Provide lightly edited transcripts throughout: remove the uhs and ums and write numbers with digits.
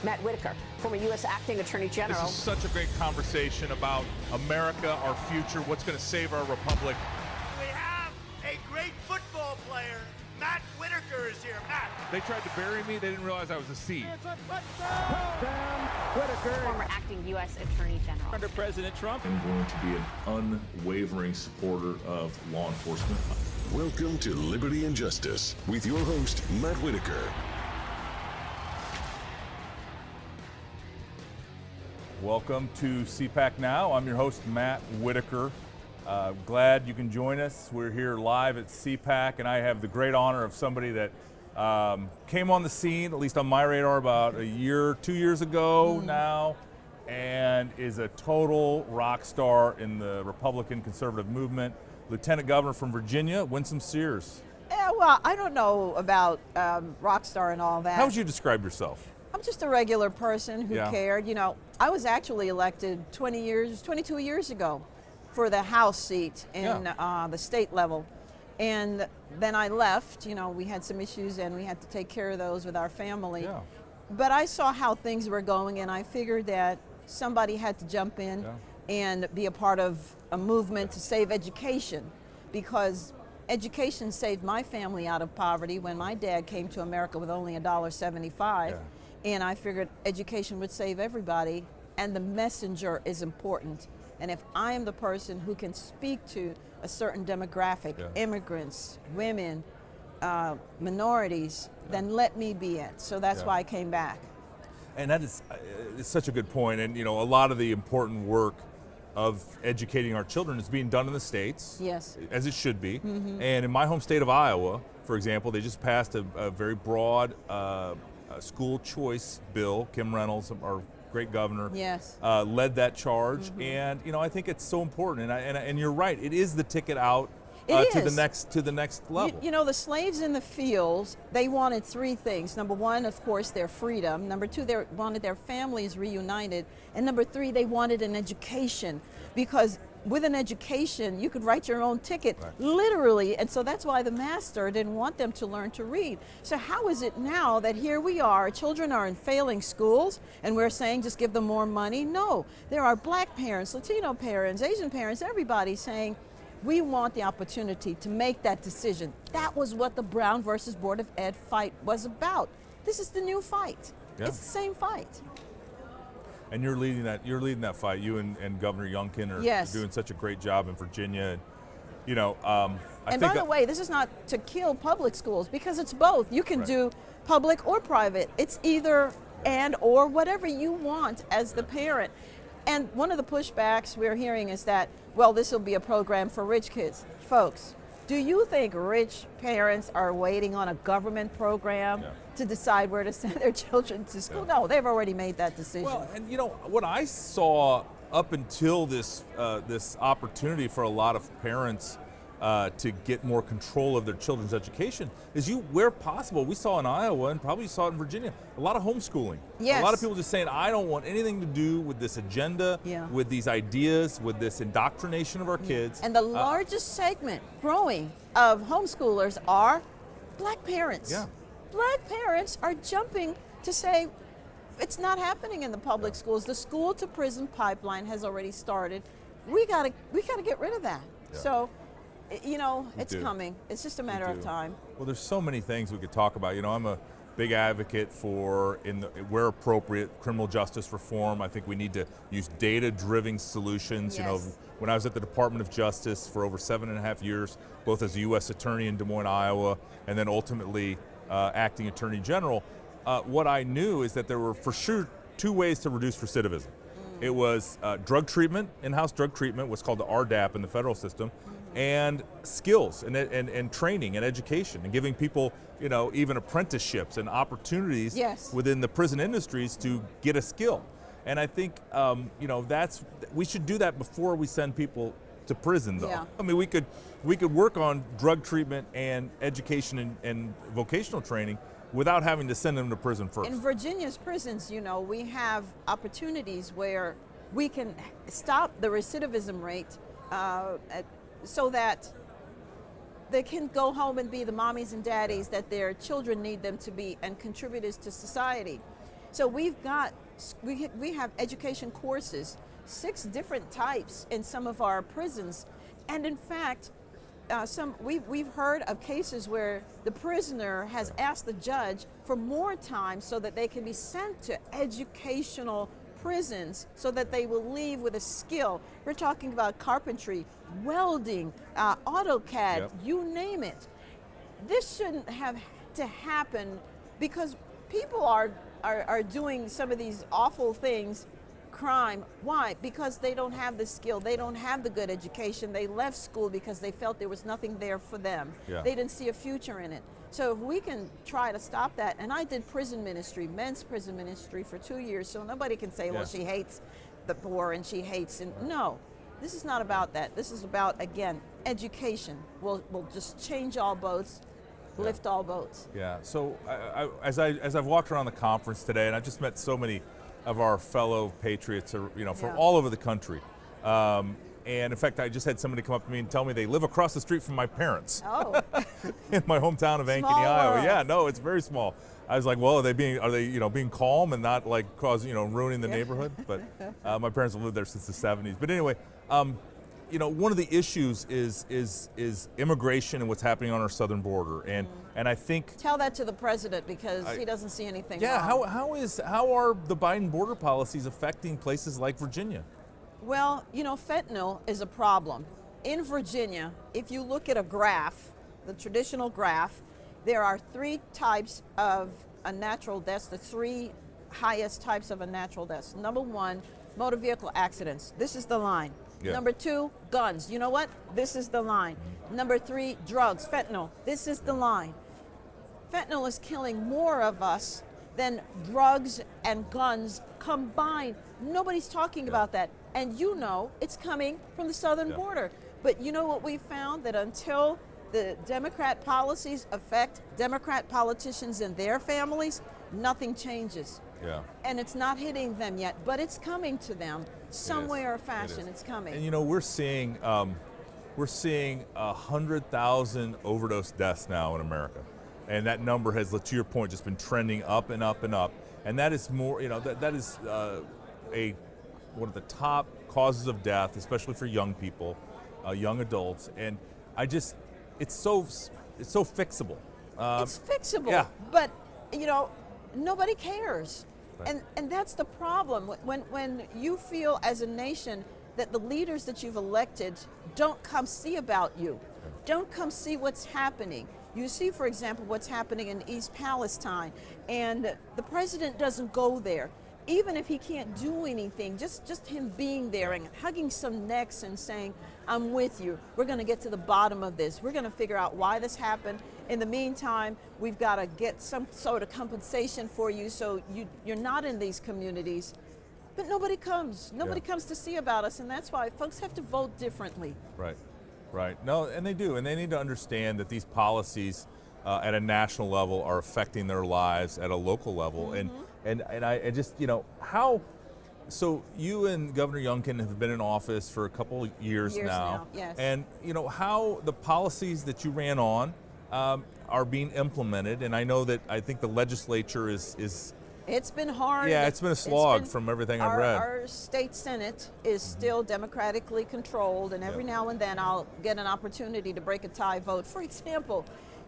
Matt Whitaker, former U.S. Acting Attorney General. This is such a great conversation about America, our future, what's going to save our republic. We have a great football player. Matt Whitaker is here. Matt. They tried to bury me. They didn't realize I was a seed. It's a touchdown. Whitaker. Former acting U.S. Attorney General. Under President Trump. I'm going to be an unwavering supporter of law enforcement. Welcome to Liberty and Justice with your host, Matt Whitaker. Welcome to CPAC Now. I'm your host, Matt Whitaker. Glad you can join us. We're here live at CPAC, and I have the great honor of somebody that came on the scene, at least on my radar, about 2 years ago now, and is a total rock star in the Republican conservative movement. Lieutenant Governor from Virginia, Winsome Sears. Yeah, well, I don't know about rock star and all that. How would you describe yourself? I'm just a regular person who cared. You know, I was actually elected 22 years ago for the House seat in the state level. And then I left. You know, we had some issues and we had to take care of those with our family. Yeah. But I saw how things were going, and I figured that somebody had to jump in and be a part of a movement to save education, because education saved my family out of poverty when my dad came to America with only $1.75. And I figured education would save everybody, and the messenger is important. And if I am the person who can speak to a certain demographic, immigrants, women, minorities, then let me be it. So that's why I came back. And that is it's such a good point. And you know, a lot of the important work of educating our children is being done in the states, as it should be. And in my home state of Iowa, for example, they just passed a very broad school choice bill. Kim Reynolds, our great governor, led that charge. And you know, I think it's so important. And you're right, it is the ticket out to the next level. You know, the slaves in the fields, they wanted three things. Number one, of course, their freedom. Number two, they wanted their families reunited. And number three, they wanted an education, because with an education, you could write your own ticket, literally. And so that's why the master didn't want them to learn to read. So how is it now that here we are, children are in failing schools, and we're saying just give them more money? No, there are black parents, Latino parents, Asian parents, everybody saying, we want the opportunity to make that decision. That was what the Brown versus Board of Ed fight was about. This is the new fight. It's the same fight. And you're leading that fight. You and Governor Youngkin are doing such a great job in Virginia. And, you know, and by the way, this is not to kill public schools, because it's both. You can do public or private. It's either and or whatever you want as the parent. And one of the pushbacks we're hearing is that, well, this will be a program for rich kids. Folks, do you think rich parents are waiting on a government program to decide where to send their children to school? No, they've already made that decision. Well, and you know, what I saw up until this opportunity for a lot of parents to get more control of their children's education is where possible. We saw in Iowa, and probably saw it in Virginia, a lot of homeschooling. A lot of people just saying, I don't want anything to do with this agenda, with these ideas, with this indoctrination of our kids. And the largest segment growing of homeschoolers are black parents. Black parents are jumping to say, it's not happening in the public schools. The school to prison pipeline has already started. We gotta get rid of that. So, you know, it's coming. It's just a matter of time. Well, there's so many things we could talk about. You know, I'm a big advocate for, where appropriate, criminal justice reform. I think we need to use data-driven solutions. You know, when I was at the Department of Justice for over 7.5 years, both as a U.S. Attorney in Des Moines, Iowa, and then ultimately Acting Attorney General, what I knew is that there were for sure two ways to reduce recidivism. It was drug treatment, in-house drug treatment, what's called the RDAP in the federal system, and skills and training and education, and giving people, you know, even apprenticeships and opportunities within the prison industries to get a skill. And I think, you know, we should do that before we send people to prison, though. I mean, we could work on drug treatment and education and vocational training without having to send them to prison first. In Virginia's prisons, you know, we have opportunities where we can stop the recidivism rate so that they can go home and be the mommies and daddies that their children need them to be, and contributors to society. So we have education courses, 6 different types in some of our prisons, and in fact, we've heard of cases where the prisoner has asked the judge for more time so that they can be sent to educational prisons so that they will leave with a skill. We're talking about carpentry, welding, AutoCAD, you name it. This shouldn't have to happen because people are doing some of these awful things, crime. Why? Because they don't have the skill. They don't have the good education. They left school because they felt there was nothing there for them. Yeah. They didn't see a future in it. So if we can try to stop that, and I did prison ministry, men's prison ministry for 2 years, so nobody can say, well, she hates the poor and she hates, and no, this is not about that. This is about, again, education. We'll just change all boats, lift all boats. Yeah, so as I've walked around the conference today, and I've just met so many of our fellow patriots, from all over the country. And in fact, I just had somebody come up to me and tell me they live across the street from my parents. Oh. In my hometown of Ankeny, Iowa. Yeah, no, it's very small. I was like, well, are they being calm and not like ruining the neighborhood? But my parents have lived there since the 70s. But anyway, one of the issues is immigration and what's happening on our southern border, and I think tell that to the president because he doesn't see anything. Yeah, wrong. how are the Biden border policies affecting places like Virginia? Well, fentanyl is a problem. In Virginia, if you look at a graph, the traditional graph, there are 3 types of a natural death, the 3 highest types of a natural death. Number 1, motor vehicle accidents. This is the line. Yeah. Number 2, guns. You know what? This is the line. Number 3, drugs, fentanyl. This is the line. Fentanyl is killing more of us than drugs and guns combined. Nobody's talking about that. And it's coming from the southern border. But you know what we found? That until the Democrat policies affect Democrat politicians and their families, nothing changes. Yeah. And it's not hitting them yet, but it's coming to them some way or fashion. It's coming. And we're seeing 100,000 overdose deaths now in America, and that number has, to your point, just been trending up and up and up. And that is more, that is one of the top causes of death, especially for young people, young adults. And it's so fixable. It's fixable. Yeah. But nobody cares. Right. And that's the problem. When you feel as a nation that the leaders that you've elected don't come see about you, don't come see what's happening. You see, for example, what's happening in East Palestine, and the president doesn't go there. Even if he can't do anything, just him being there and hugging some necks and saying, I'm with you. We're going to get to the bottom of this. We're going to figure out why this happened. In the meantime, we've got to get some sort of compensation for you so you're not in these communities. But nobody comes. Nobody comes to see about us, and that's why folks have to vote differently. Right. No, and they do. And they need to understand that these policies at a national level are affecting their lives at a local level. And I just, how, so you and Governor Youngkin have been in office for a couple of years now. Yes. And, how the policies that you ran on are being implemented. And I know that I think the legislature is it's been hard. Yeah, it's been a slog from everything I've read. Our state Senate is still democratically controlled, and every now and then I'll get an opportunity to break a tie vote. For example,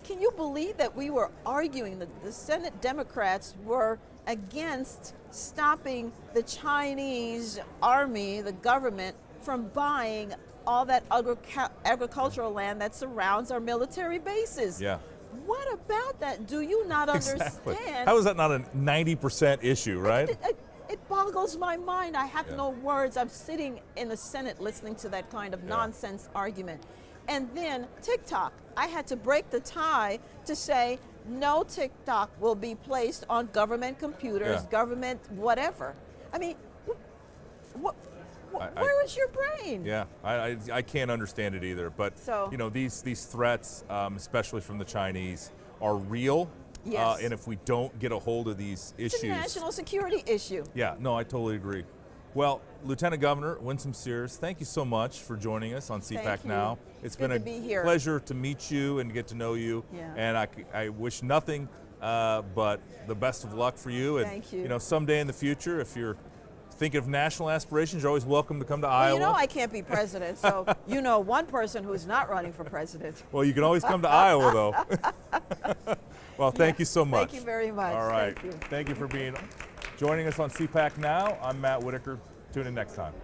can you believe that we were arguing that the Senate Democrats were against stopping the Chinese army, the government, from buying all that agricultural land that surrounds our military bases? Yeah. What about that? Do you not understand? How is that not a 90% issue, right? It boggles my mind. I have no words. I'm sitting in the Senate listening to that kind of nonsense argument. And then TikTok. I had to break the tie to say no TikTok will be placed on government computers, government whatever. I mean, where is your brain? Yeah, I can't understand it either. But so, these threats, especially from the Chinese, are real. Yes. And if we don't get a hold of these issues, it's a national security issue. Yeah, no, I totally agree. Well, Lieutenant Governor Winsome-Sears, thank you so much for joining us on CPAC Now. It's been a pleasure to meet you and get to know you. Yeah. And I wish nothing but the best of luck for you. And, Thank you. You know, someday in the future, if you're thinking of national aspirations, you're always welcome to come to Well, Iowa. you know I can't be president, so you know one person who's not running for president. Well, you can always come to Iowa, though. Well, thank you so much. Thank you very much. All right. Thank you. Thank you for joining us on CPAC Now. I'm Matt Whitaker. Tune in next time.